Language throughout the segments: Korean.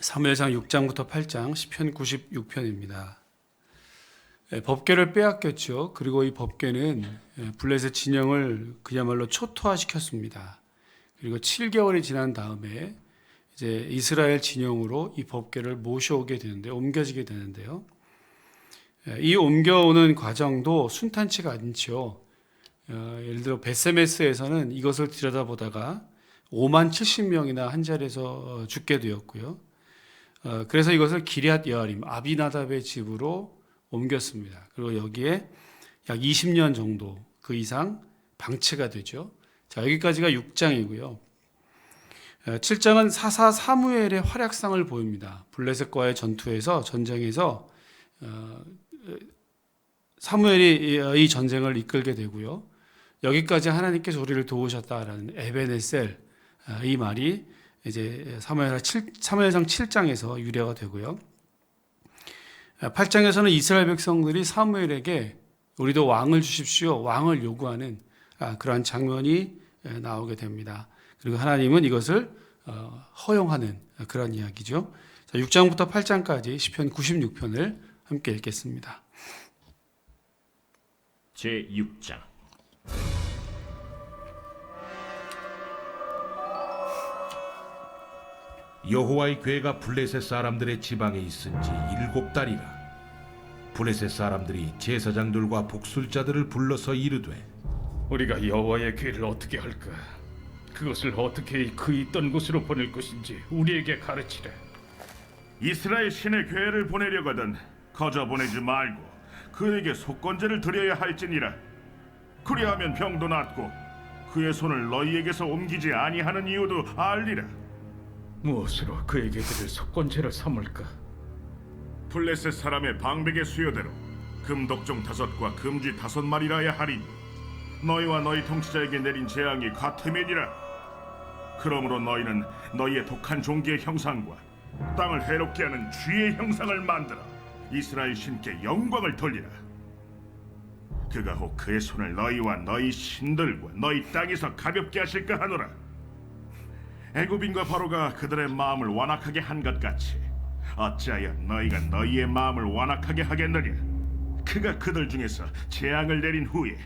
사무엘상 6장부터 8장 시편 96편입니다. 법궤를 빼앗겼죠. 그리고 이 법궤는 블레셋 진영을 그야말로 초토화시켰습니다. 그리고 7개월이 지난 다음에 이제 이스라엘 진영으로 이 법궤를 모셔오게 되는데 옮겨지게 되는데요. 이 옮겨오는 과정도 순탄치가 않죠. 예를 들어 베세메스에서는 이것을 들여다보다가 5만 70명이나 한 자리에서 죽게 되었고요. 그래서 이것을 기럇 여아림 아비나답의 집으로 옮겼습니다. 그리고 여기에 약 20년 정도 그 이상 방치가 되죠. 자, 여기까지가 6장이고요. 7장은 사사 사무엘의 활약상을 보입니다. 블레셋과의 전쟁에서 사무엘이 이 전쟁을 이끌게 되고요. 여기까지 하나님께서 우리를 도우셨다라는 에베네셀 이 말이 이제 사무엘상 7장에서 유래가 되고요. 8장에서는 이스라엘 백성들이 사무엘에게 우리도 왕을 주십시오. 왕을 요구하는 그러한 장면이 나오게 됩니다. 그리고 하나님은 이것을 허용하는 그런 이야기죠. 6장부터 8장까지 시편 96편을 함께 읽겠습니다. 제6장. 여호와의 궤가 블레셋 사람들의 지방에 있은 지 7달이라. 블레셋 사람들이 제사장들과 복술자들을 불러서 이르되, 우리가 여호와의 궤를 어떻게 할까? 그것을 어떻게 그 있던 곳으로 보낼 것인지 우리에게 가르치라. 이스라엘 신의 궤를 보내려거든 거저 보내지 말고 그에게 속건제를 드려야 할지니라. 그리하면 병도 낫고 그의 손을 너희에게서 옮기지 아니하는 이유도 알리라. 무엇으로 그에게 드릴 속건제를 삼을까? 블레셋 사람의 방백의 수요대로 금독종 5과 금쥐 5마리라야 하리니 너희와 너희 통치자에게 내린 재앙이 같음이니라. 그러므로 너희는 너희의 독한 종기의 형상과 땅을 해롭게 하는 쥐의 형상을 만들어 이스라엘 신께 영광을 돌리라. 그가 혹 그의 손을 너희와 너희 신들과 너희 땅에서 가볍게 하실까 하노라. 애굽인과 바로가 그들의 마음을 완악하게 한 것 같이 어찌하여 너희가 너희의 마음을 완악하게 하겠느냐. 그가 그들 중에서 재앙을 내린 후에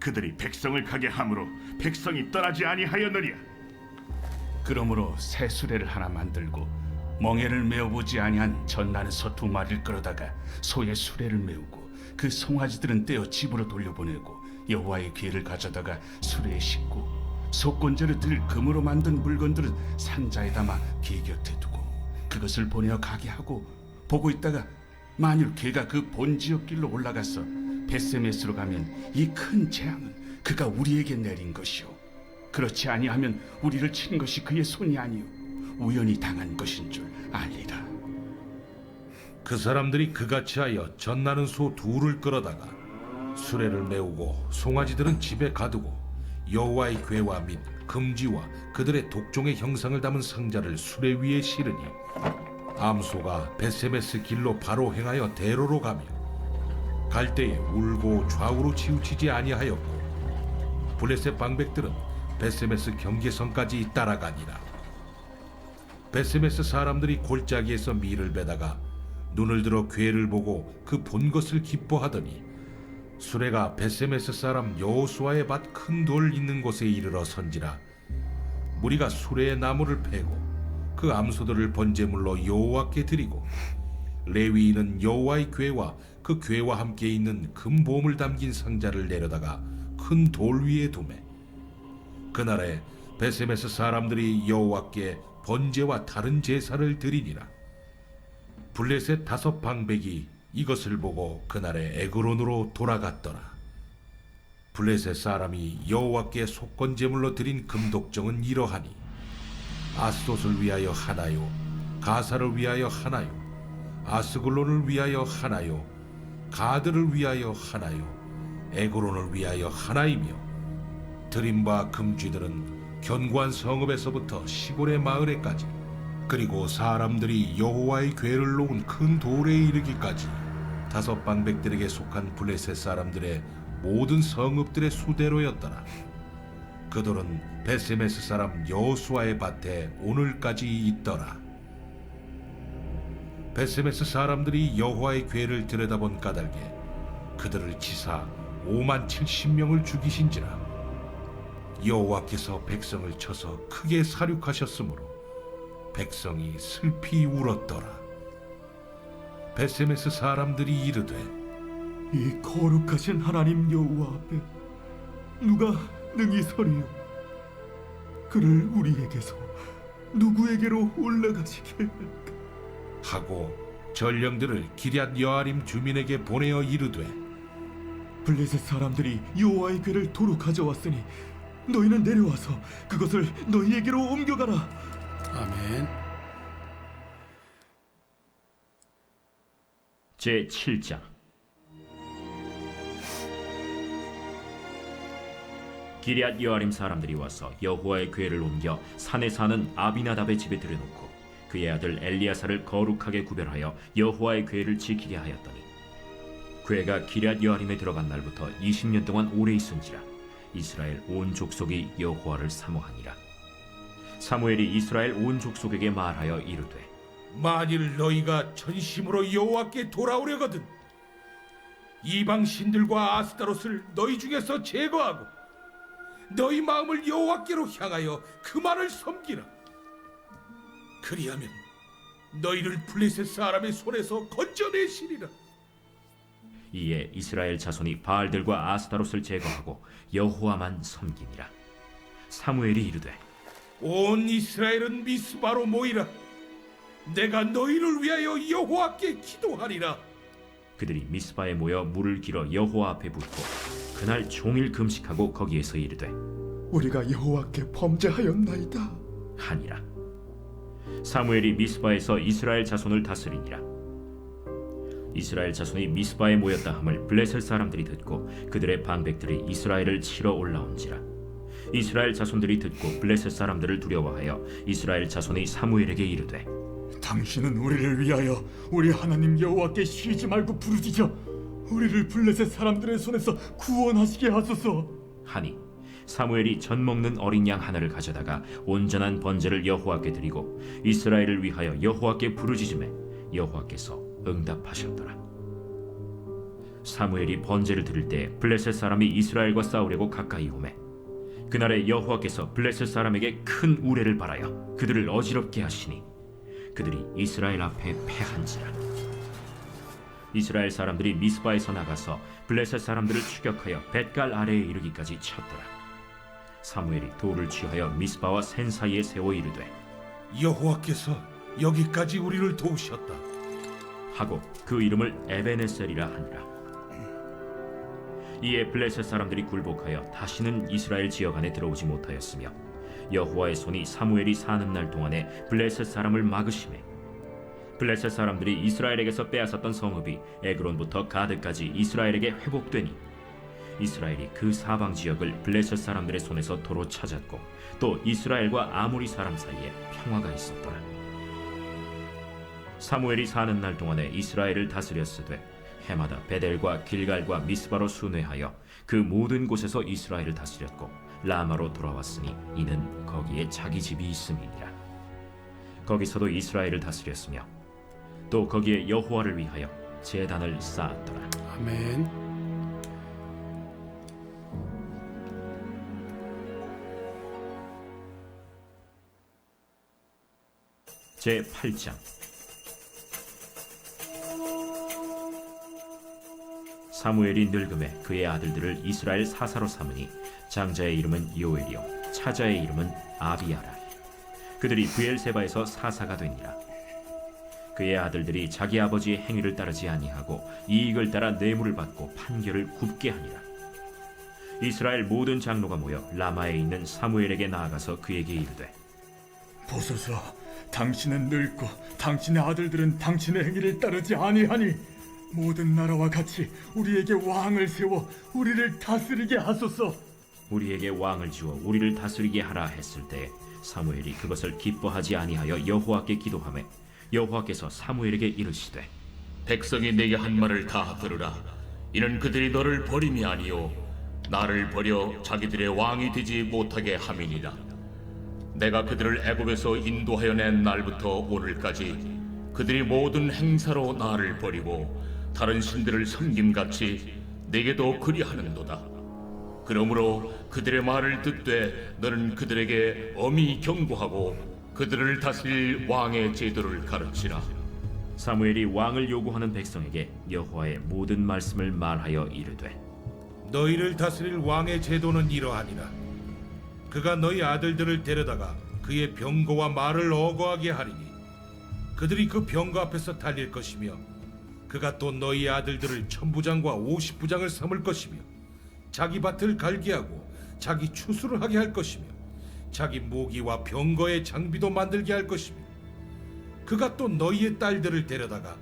그들이 백성을 가게 함으로 백성이 떠나지 아니하였느냐. 그러므로 새 수레를 하나 만들고 멍에를 메어보지 아니한 젖나는 소 2마리를 끌어다가 소의 수레를 메우고 그 송아지들은 떼어 집으로 돌려보내고 여호와의 궤를 가져다가 수레에 싣고 속건제를 드릴 금으로 만든 물건들은 상자에 담아 궤 곁에 두고 그것을 보내어 가게 하고 보고 있다가 만일 궤가 그 본지역 길로 올라가서 베세메스로 가면 이 큰 재앙은 그가 우리에게 내린 것이요 그렇지 아니하면 우리를 친 것이 그의 손이 아니요 우연히 당한 것인 줄 알리라. 그 사람들이 그같이 하여 젖나는 소 2를 끌어다가 수레를 메우고 송아지들은 집에 가두고 여호와의 궤와 및 금지와 그들의 독종의 형상을 담은 상자를 수레 위에 실으니 암소가 베세메스 길로 바로 행하여 대로로 가며 갈 때에 울고 좌우로 치우치지 아니하였고 블레셋 방백들은 베세메스 경계선까지 따라가니라. 베세메스 사람들이 골짜기에서 밀을 베다가 눈을 들어 궤를 보고 그 본 것을 기뻐하더니 수레가 베세메스 사람 여호수아의 밭 큰 돌 있는 곳에 이르러 선지라. 무리가 수레의 나무를 패고 그 암소들을 번제물로 여호와께 드리고 레위인은 여호와의 궤와 그 궤와 함께 있는 금보물 담긴 상자를 내려다가 큰 돌 위에 두매. 그날에 베세메스 사람들이 여호와께 번제와 다른 제사를 드리니라. 블레셋 5 방백이 이것을 보고 그날에 에그론으로 돌아갔더라. 블레셋 사람이 여호와께 속건제물로 드린 금독정은 이러하니 아스돗을 위하여 하나요, 가사를 위하여 하나요, 아스글론을 위하여 하나요, 가드를 위하여 하나요, 에그론을 위하여 하나이며 드린 바 금쥐들은 견고한 성읍에서부터 시골의 마을에까지 그리고 사람들이 여호와의 궤를 놓은 큰 돌에 이르기까지 5 방백들에게 속한 블레셋 사람들의 모든 성읍들의 수대로였더라. 그들은 베세메스 사람 여호수아의 밭에 오늘까지 있더라. 베세메스 사람들이 여호와의 궤를 들여다본 까닭에 그들을 치사 5만 70명을 죽이신지라. 여호와께서 백성을 쳐서 크게 사륙하셨으므로 백성이 슬피 울었더라. 베세메스 사람들이 이르되 이 거룩하신 하나님 여호와 앞에 누가 능히 서리요? 그를 우리에게서 누구에게로 올라가시게 할까? 하고 전령들을 기럇 여아림 주민에게 보내어 이르되 블레셋 사람들이 여호와의 궤를 도로 가져왔으니 너희는 내려와서 그것을 너희에게로 옮겨가라. 아멘. 제 7장. 기럇 여아림 사람들이 와서 여호와의 궤를 옮겨 산에 사는 아비나답의 집에 들여놓고 그의 아들 엘리야사를 거룩하게 구별하여 여호와의 궤를 지키게 하였더니 궤가 기럇 여아림에 들어간 날부터 20년 동안 오래 있은지라 이스라엘 온 족속이 여호와를 사모하니라. 사무엘이 이스라엘 온 족속에게 말하여 이르되 만일 너희가 전심으로 여호와께 돌아오려거든 이방 신들과 아스타롯을 너희 중에서 제거하고 너희 마음을 여호와께로 향하여 그만을 섬기라. 그리하면 너희를 블레셋 사람의 손에서 건져내시리라. 이에 이스라엘 자손이 바알들과 아스타롯을 제거하고 여호와만 섬기니라. 사무엘이 이르되 온 이스라엘은 미스바로 모이라. 내가 너희를 위하여 여호와께 기도하리라. 그들이 미스바에 모여 물을 길어 여호와 앞에 붓고 그날 종일 금식하고 거기에서 이르되 우리가 여호와께 범죄하였나이다 하니라. 사무엘이 미스바에서 이스라엘 자손을 다스리니라. 이스라엘 자손이 미스바에 모였다 함을 블레셋 사람들이 듣고 그들의 방백들이 이스라엘을 치러 올라온지라. 이스라엘 자손들이 듣고 블레셋 사람들을 두려워하여 이스라엘 자손이 사무엘에게 이르되 당신은 우리를 위하여 우리 하나님 여호와께 쉬지 말고 부르짖어 우리를 블레셋 사람들의 손에서 구원하시게 하소서. 하니 사무엘이 젖 먹는 어린 양 하나를 가져다가 온전한 번제를 여호와께 드리고 이스라엘을 위하여 여호와께 부르짖음에 여호와께서 응답하셨더라. 사무엘이 번제를 드릴 때 블레셋 사람이 이스라엘과 싸우려고 가까이 오매 그날에 여호와께서 블레셋 사람에게 큰 우레를 발하여 그들을 어지럽게 하시니 그들이 이스라엘 앞에 패한지라. 이스라엘 사람들이 미스바에서 나가서 블레셋 사람들을 추격하여 벳갈 아래에 이르기까지 쳤더라. 사무엘이 돌을 취하여 미스바와 센 사이에 세워 이르되 여호와께서 여기까지 우리를 도우셨다 하고 그 이름을 에베네셀이라 하니라. 이에 블레셋 사람들이 굴복하여 다시는 이스라엘 지역 안에 들어오지 못하였으며 여호와의 손이 사무엘이 사는 날 동안에 블레셋 사람을 막으심에 블레셋 사람들이 이스라엘에게서 빼앗았던 성읍이 에그론부터 가드까지 이스라엘에게 회복되니 이스라엘이 그 사방 지역을 블레셋 사람들의 손에서 도로 찾았고 또 이스라엘과 아모리 사람 사이에 평화가 있었더라. 사무엘이 사는 날 동안에 이스라엘을 다스렸으되 해마다 베델과 길갈과 미스바로 순회하여 그 모든 곳에서 이스라엘을 다스렸고 라마로 돌아왔으니 이는 거기에 자기 집이 있음이니라. 거기서도 이스라엘을 다스렸으며 또 거기에 여호와를 위하여 제단을 쌓았더라. 아멘. 제 8장. 사무엘이 늙음에 그의 아들들을 이스라엘 사사로 삼으니 장자의 이름은 요엘이요 차자의 이름은 아비야라. 그들이 브엘세바에서 사사가 되니라. 그의 아들들이 자기 아버지의 행위를 따르지 아니하고 이익을 따라 뇌물을 받고 판결을 굽게 하니라. 이스라엘 모든 장로가 모여 라마에 있는 사무엘에게 나아가서 그에게 이르되 보소서, 당신은 늙고 당신의 아들들은 당신의 행위를 따르지 아니하니 모든 나라와 같이 우리에게 왕을 세워 우리를 다스리게 하소서. 우리에게 왕을 주어 우리를 다스리게 하라 했을 때 사무엘이 그것을 기뻐하지 아니하여 여호와께 기도하매 여호와께서 사무엘에게 이르시되 백성이 내게 한 말을 다 들으라. 이는 그들이 너를 버림이 아니요 나를 버려 자기들의 왕이 되지 못하게 함이니라. 내가 그들을 애굽에서 인도하여 낸 날부터 오늘까지 그들이 모든 행사로 나를 버리고 다른 신들을 섬김같이 내게도 그리하는도다. 그러므로 그들의 말을 듣되 너는 그들에게 엄히 경고하고 그들을 다스릴 왕의 제도를 가르치라. 사무엘이 왕을 요구하는 백성에게 여호와의 모든 말씀을 말하여 이르되 너희를 다스릴 왕의 제도는 이러하니라. 그가 너희 아들들을 데려다가 그의 병거와 말을 어거하게 하리니 그들이 그 병거 앞에서 달릴 것이며 그가 또 너희 아들들을 천부장과 50부장을 삼을 것이며 자기 밭을 갈게 하고 자기 추수를 하게 할 것이며 자기 모기와 병거의 장비도 만들게 할 것이며 그가 또 너희의 딸들을 데려다가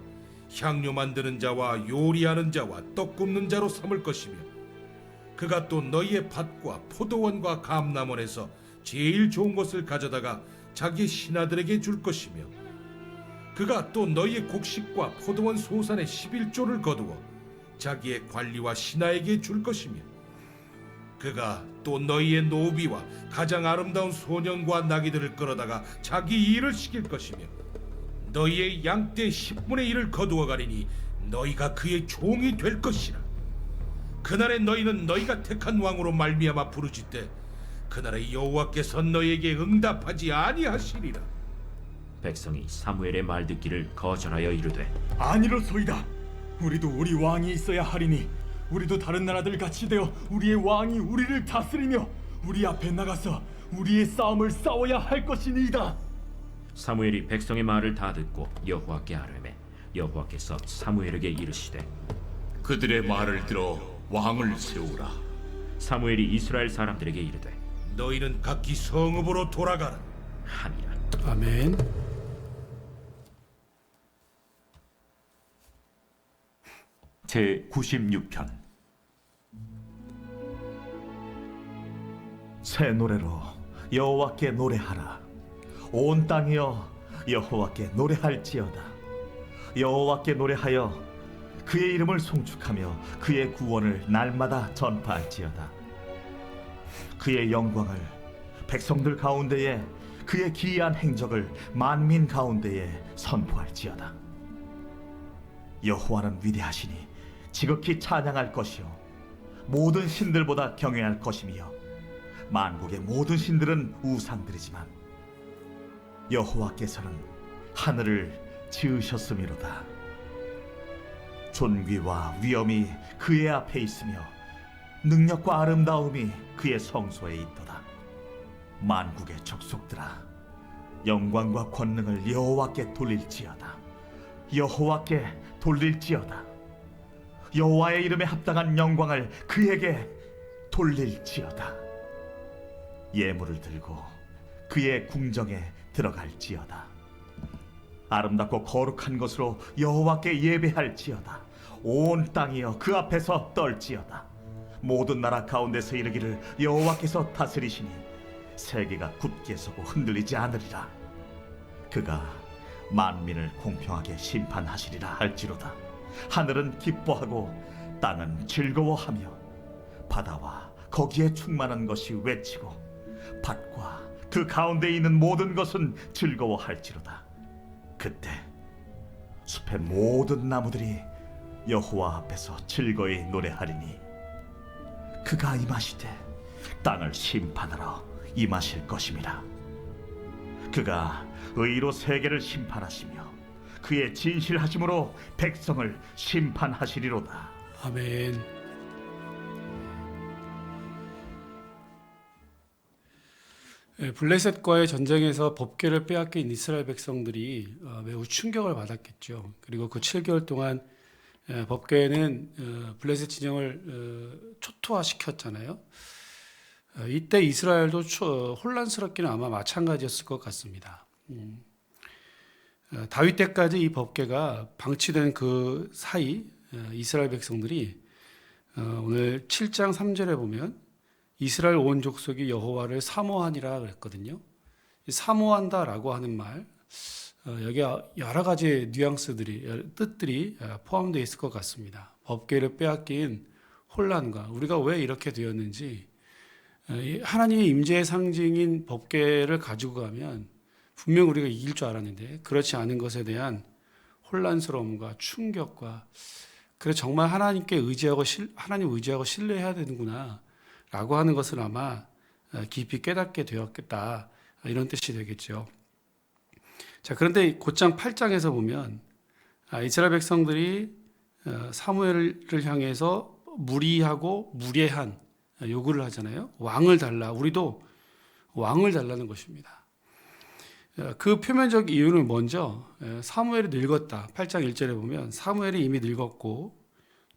향료 만드는 자와 요리하는 자와 떡 굽는 자로 삼을 것이며 그가 또 너희의 밭과 포도원과 감람원에서 제일 좋은 것을 가져다가 자기 신하들에게 줄 것이며 그가 또 너희의 곡식과 포도원 소산의 11조를 거두어 자기의 관리와 신하에게 줄 것이며 그가 또 너희의 노비와 가장 아름다운 소년과 나귀들을 끌어다가 자기 일을 시킬 것이며 너희의 양떼 10분의 1을 거두어 가리니 너희가 그의 종이 될 것이라. 그날에 너희는 너희가 택한 왕으로 말미암아 부르짖되 그날에 여호와께서 너희에게 응답하지 아니하시리라. 백성이 사무엘의 말 듣기를 거절하여 이르되 아니로소이다. 우리도 우리 왕이 있어야 하리니 우리도 다른 나라들 같이 되어 우리의 왕이 우리를 다스리며 우리 앞에 나가서 우리의 싸움을 싸워야 할 것이니이다. 사무엘이 백성의 말을 다 듣고 여호와께 아뢰매 여호와께서 사무엘에게 이르시되 그들의 말을 들어 왕을 세우라. 사무엘이 이스라엘 사람들에게 이르되 너희는 각기 성읍으로 돌아가라 하니라. 아멘. 제 96편. 새 노래로 여호와께 노래하라. 온 땅이여 여호와께 노래할지어다. 여호와께 노래하여 그의 이름을 송축하며 그의 구원을 날마다 전파할지어다. 그의 영광을 백성들 가운데에 그의 기이한 행적을 만민 가운데에 선포할지어다. 여호와는 위대하시니 지극히 찬양할 것이요 모든 신들보다 경외할 것이며 만국의 모든 신들은 우상들이지만 여호와께서는 하늘을 지으셨음이로다. 존귀와 위엄이 그의 앞에 있으며 능력과 아름다움이 그의 성소에 있도다. 만국의 족속들아 영광과 권능을 여호와께 돌릴지어다. 여호와께 돌릴지어다. 여호와의 이름에 합당한 영광을 그에게 돌릴지어다. 예물을 들고 그의 궁정에 들어갈지어다. 아름답고 거룩한 것으로 여호와께 예배할지어다. 온 땅이여 그 앞에서 떨지어다. 모든 나라 가운데서 이르기를 여호와께서 다스리시니 세계가 굳게 서고 흔들리지 않으리라. 그가 만민을 공평하게 심판하시리라 할지로다. 하늘은 기뻐하고 땅은 즐거워하며 바다와 거기에 충만한 것이 외치고 밭과 그 가운데 있는 모든 것은 즐거워할지로다. 그때 숲의 모든 나무들이 여호와 앞에서 즐거이 노래하리니 그가 임하시되 땅을 심판하러 임하실 것임이라. 그가 의로 세계를 심판하시며 그의 진실하심으로 백성을 심판하시리로다. 아멘. 블레셋과의 전쟁에서 법궤를 빼앗긴 이스라엘 백성들이 매우 충격을 받았겠죠. 그리고 그 7개월 동안 법궤는 블레셋 진영을 초토화시켰잖아요. 이때 이스라엘도 혼란스럽기는 아마 마찬가지였을 것 같습니다. 다윗 때까지 이 법궤가 방치된 그 사이 이스라엘 백성들이 오늘 7장 3절에 보면 이스라엘 온 족속이 여호와를 사모하니라 그랬거든요. 사모한다라고 하는 말 여기 여러 가지 뉘앙스들이 뜻들이 포함되어 있을 것 같습니다. 법궤를 빼앗긴 혼란과 우리가 왜 이렇게 되었는지 하나님의 임재의 상징인 법궤를 가지고 가면 분명 우리가 이길 줄 알았는데 그렇지 않은 것에 대한 혼란스러움과 충격과 그래 정말 하나님 의지하고 신뢰해야 되는구나 라고 하는 것을 아마 깊이 깨닫게 되었겠다, 이런 뜻이 되겠죠. 자, 그런데 곧장 8장에서 보면 이스라엘 백성들이 사무엘을 향해서 무리하고 무례한 요구를 하잖아요. 왕을 달라. 우리도 왕을 달라는 것입니다. 그 표면적 이유는 먼저 사무엘이 늙었다. 8장 1절에 보면 사무엘이 이미 늙었고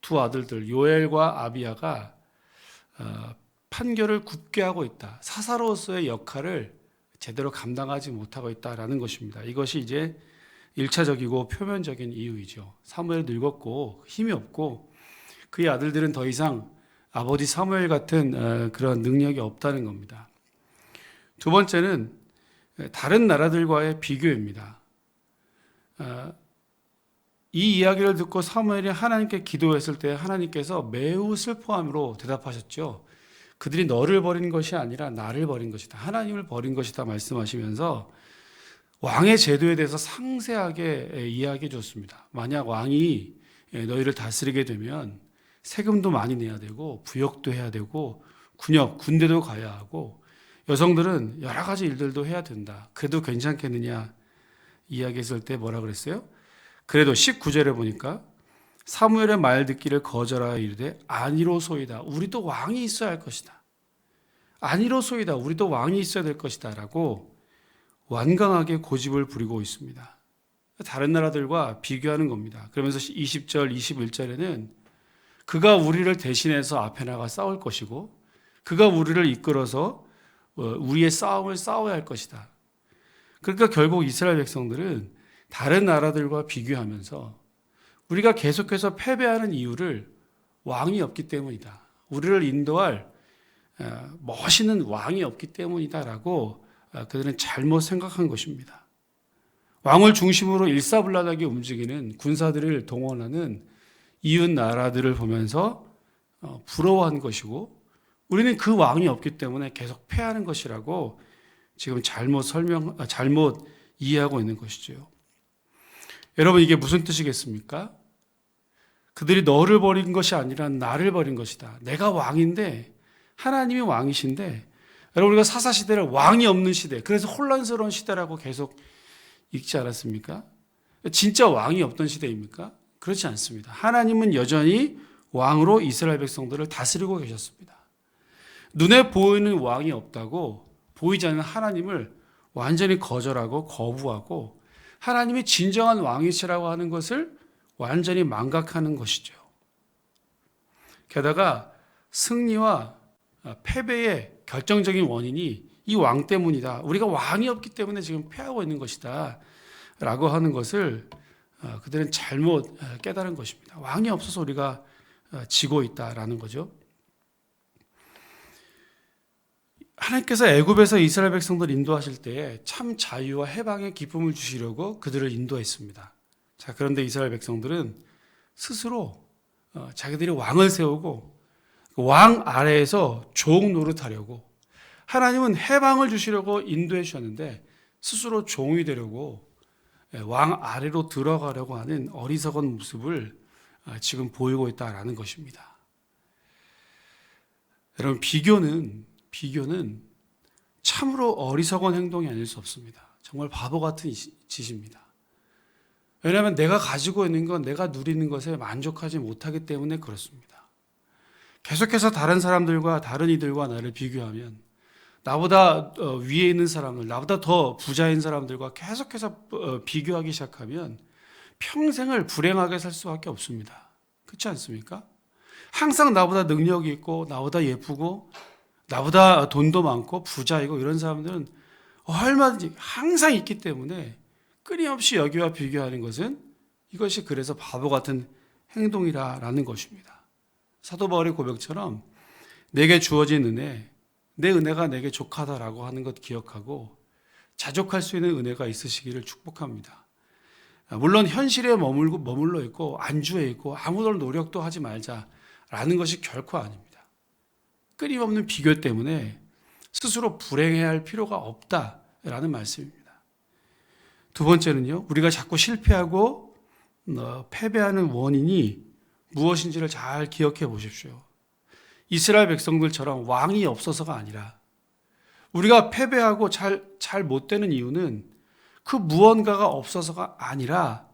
두 아들들 요엘과 아비야가 판결을 굽게 하고 있다. 사사로서의 역할을 제대로 감당하지 못하고 있다라는 것입니다. 이것이 이제 1차적이고 표면적인 이유이죠. 사무엘이 늙었고 힘이 없고 그의 아들들은 더 이상 아버지 사무엘 같은 그런 능력이 없다는 겁니다. 두 번째는 다른 나라들과의 비교입니다. 이 이야기를 듣고 사무엘이 하나님께 기도했을 때 하나님께서 매우 슬퍼함으로 대답하셨죠. 그들이 너를 버린 것이 아니라 나를 버린 것이다. 하나님을 버린 것이다 말씀하시면서 왕의 제도에 대해서 상세하게 이야기해 줬습니다. 만약 왕이 너희를 다스리게 되면 세금도 많이 내야 되고 부역도 해야 되고 군대도 가야 하고 여성들은 여러 가지 일들도 해야 된다. 그래도 괜찮겠느냐 이야기했을 때 뭐라 그랬어요? 그래도 19절에 보니까 사무엘의 말 듣기를 거절하여 이르되 아니로소이다. 우리도 왕이 있어야 할 것이다. 아니로소이다. 우리도 왕이 있어야 될 것이다. 라고 완강하게 고집을 부리고 있습니다. 다른 나라들과 비교하는 겁니다. 그러면서 20절, 21절에는 그가 우리를 대신해서 앞에 나가 싸울 것이고 그가 우리를 이끌어서 우리의 싸움을 싸워야 할 것이다. 그러니까 결국 이스라엘 백성들은 다른 나라들과 비교하면서 우리가 계속해서 패배하는 이유를 왕이 없기 때문이다. 우리를 인도할 멋있는 왕이 없기 때문이다라고 그들은 잘못 생각한 것입니다. 왕을 중심으로 일사불란하게 움직이는 군사들을 동원하는 이웃 나라들을 보면서 부러워한 것이고 우리는 그 왕이 없기 때문에 계속 패하는 것이라고 지금 잘못 이해하고 있는 것이죠. 여러분, 이게 무슨 뜻이겠습니까? 그들이 너를 버린 것이 아니라 나를 버린 것이다. 내가 왕인데 하나님이 왕이신데, 여러분, 우리가 사사시대를 왕이 없는 시대, 그래서 혼란스러운 시대라고 계속 읽지 않았습니까? 진짜 왕이 없던 시대입니까? 그렇지 않습니다. 하나님은 여전히 왕으로 이스라엘 백성들을 다스리고 계셨습니다. 눈에 보이는 왕이 없다고 보이지 않는 하나님을 완전히 거절하고 거부하고 하나님이 진정한 왕이시라고 하는 것을 완전히 망각하는 것이죠. 게다가 승리와 패배의 결정적인 원인이 이 왕 때문이다. 우리가 왕이 없기 때문에 지금 패하고 있는 것이다. 라고 하는 것을 그들은 잘못 깨달은 것입니다. 왕이 없어서 우리가 지고 있다라는 거죠. 하나님께서 애굽에서 이스라엘 백성들을 인도하실 때에 참 자유와 해방의 기쁨을 주시려고 그들을 인도했습니다. 자, 그런데 이스라엘 백성들은 스스로 자기들이 왕을 세우고 왕 아래에서 종 노릇하려고, 하나님은 해방을 주시려고 인도해 주셨는데 스스로 종이 되려고 왕 아래로 들어가려고 하는 어리석은 모습을 지금 보이고 있다라는 것입니다. 여러분, 비교는 참으로 어리석은 행동이 아닐 수 없습니다. 정말 바보 같은 짓입니다. 왜냐하면 내가 가지고 있는 건, 내가 누리는 것에 만족하지 못하기 때문에 그렇습니다. 계속해서 다른 사람들과 다른 이들과 나를 비교하면 나보다 위에 있는 사람들, 나보다 더 부자인 사람들과 계속해서 비교하기 시작하면 평생을 불행하게 살 수밖에 없습니다. 그렇지 않습니까? 항상 나보다 능력이 있고 나보다 예쁘고 나보다 돈도 많고 부자이고 이런 사람들은 얼마든지 항상 있기 때문에 끊임없이 여기와 비교하는 것은, 이것이 그래서 바보 같은 행동이라는 것입니다. 사도 바울의 고백처럼 내게 주어진 은혜, 내 은혜가 내게 족하다라고 하는 것 기억하고 자족할 수 있는 은혜가 있으시기를 축복합니다. 물론 현실에 머물러 있고 안주해 있고 아무런 노력도 하지 말자라는 것이 결코 아닙니다. 끊임없는 비교 때문에 스스로 불행해야 할 필요가 없다라는 말씀입니다. 두 번째는요, 우리가 자꾸 실패하고 패배하는 원인이 무엇인지를 잘 기억해 보십시오. 이스라엘 백성들처럼 왕이 없어서가 아니라 우리가 패배하고 잘 못 되는 이유는 그 무언가가 없어서가 아니라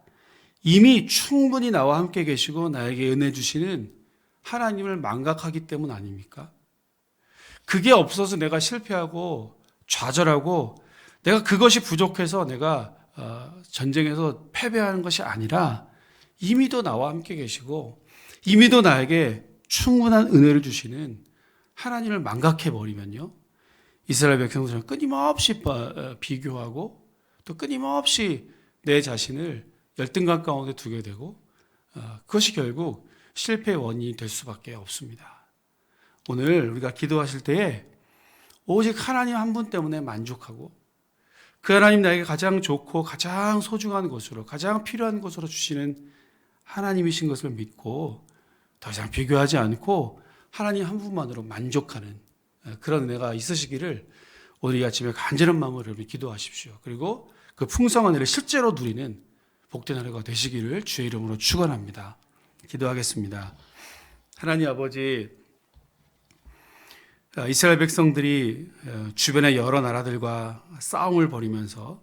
이미 충분히 나와 함께 계시고 나에게 은혜 주시는 하나님을 망각하기 때문 아닙니까? 그게 없어서 내가 실패하고 좌절하고 내가 그것이 부족해서 내가 전쟁에서 패배하는 것이 아니라 이미도 나와 함께 계시고 이미도 나에게 충분한 은혜를 주시는 하나님을 망각해 버리면요, 이스라엘 백성들은 끊임없이 비교하고 또 끊임없이 내 자신을 열등감 가운데 두게 되고 그것이 결국 실패의 원인이 될 수밖에 없습니다. 오늘 우리가 기도하실 때에 오직 하나님 한 분 때문에 만족하고 그 하나님 나에게 가장 좋고 가장 소중한 것으로 가장 필요한 것으로 주시는 하나님이신 것을 믿고 더 이상 비교하지 않고 하나님 한 분만으로 만족하는 그런 은혜가 있으시기를 오늘 이 아침에 간절한 마음으로 기도하십시오. 그리고 그 풍성한 은혜를 실제로 누리는 복된 하루가 되시기를 주의 이름으로 축원합니다. 기도하겠습니다. 하나님 아버지, 이스라엘 백성들이 주변의 여러 나라들과 싸움을 벌이면서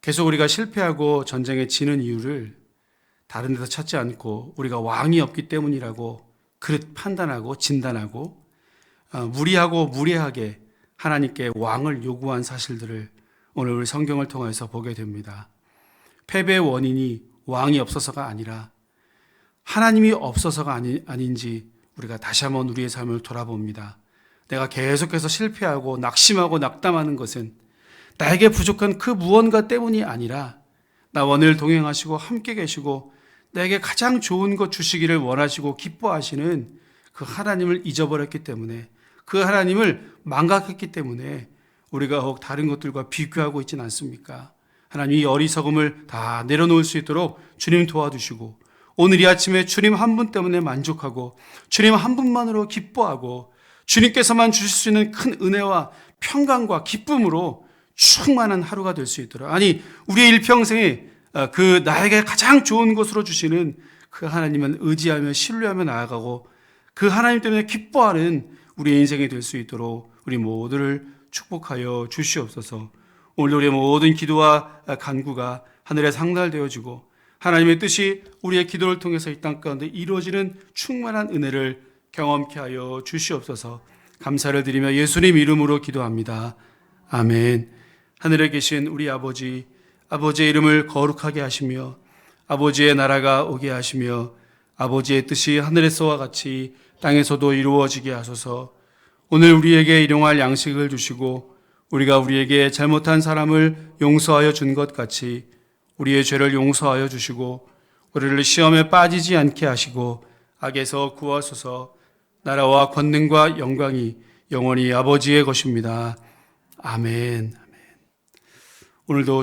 계속 우리가 실패하고 전쟁에 지는 이유를 다른 데서 찾지 않고 우리가 왕이 없기 때문이라고 그릇 판단하고 진단하고 무리하고 무례하게 하나님께 왕을 요구한 사실들을 오늘 우리 성경을 통해서 보게 됩니다. 패배의 원인이 왕이 없어서가 아니라 하나님이 없어서가 아닌지 우리가 다시 한번 우리의 삶을 돌아봅니다. 내가 계속해서 실패하고 낙심하고 낙담하는 것은 나에게 부족한 그 무언가 때문이 아니라 나와 늘 동행하시고 함께 계시고 나에게 가장 좋은 것 주시기를 원하시고 기뻐하시는 그 하나님을 잊어버렸기 때문에 그 하나님을 망각했기 때문에 우리가 혹 다른 것들과 비교하고 있지는 않습니까? 하나님 이 어리석음을 다 내려놓을 수 있도록 주님 도와주시고 오늘 이 아침에 주님 한 분 때문에 만족하고 주님 한 분만으로 기뻐하고 주님께서만 주실 수 있는 큰 은혜와 평강과 기쁨으로 충만한 하루가 될 수 있도록 아니 우리의 일평생에 그 나에게 가장 좋은 것으로 주시는 그 하나님은 의지하며 신뢰하며 나아가고 그 하나님 때문에 기뻐하는 우리의 인생이 될 수 있도록 우리 모두를 축복하여 주시옵소서. 오늘 우리의 모든 기도와 간구가 하늘에 상달되어지고 하나님의 뜻이 우리의 기도를 통해서 이 땅 가운데 이루어지는 충만한 은혜를 경험케 하여 주시옵소서. 감사를 드리며 예수님 이름으로 기도합니다. 아멘. 하늘에 계신 우리 아버지, 아버지의 이름을 거룩하게 하시며 아버지의 나라가 오게 하시며 아버지의 뜻이 하늘에서와 같이 땅에서도 이루어지게 하소서. 오늘 우리에게 일용할 양식을 주시고 우리가 우리에게 잘못한 사람을 용서하여 준 것 같이 우리의 죄를 용서하여 주시고 우리를 시험에 빠지지 않게 하시고 악에서 구하소서. 나라와 권능과 영광이 영원히 아버지의 것입니다. 아멘. 오늘도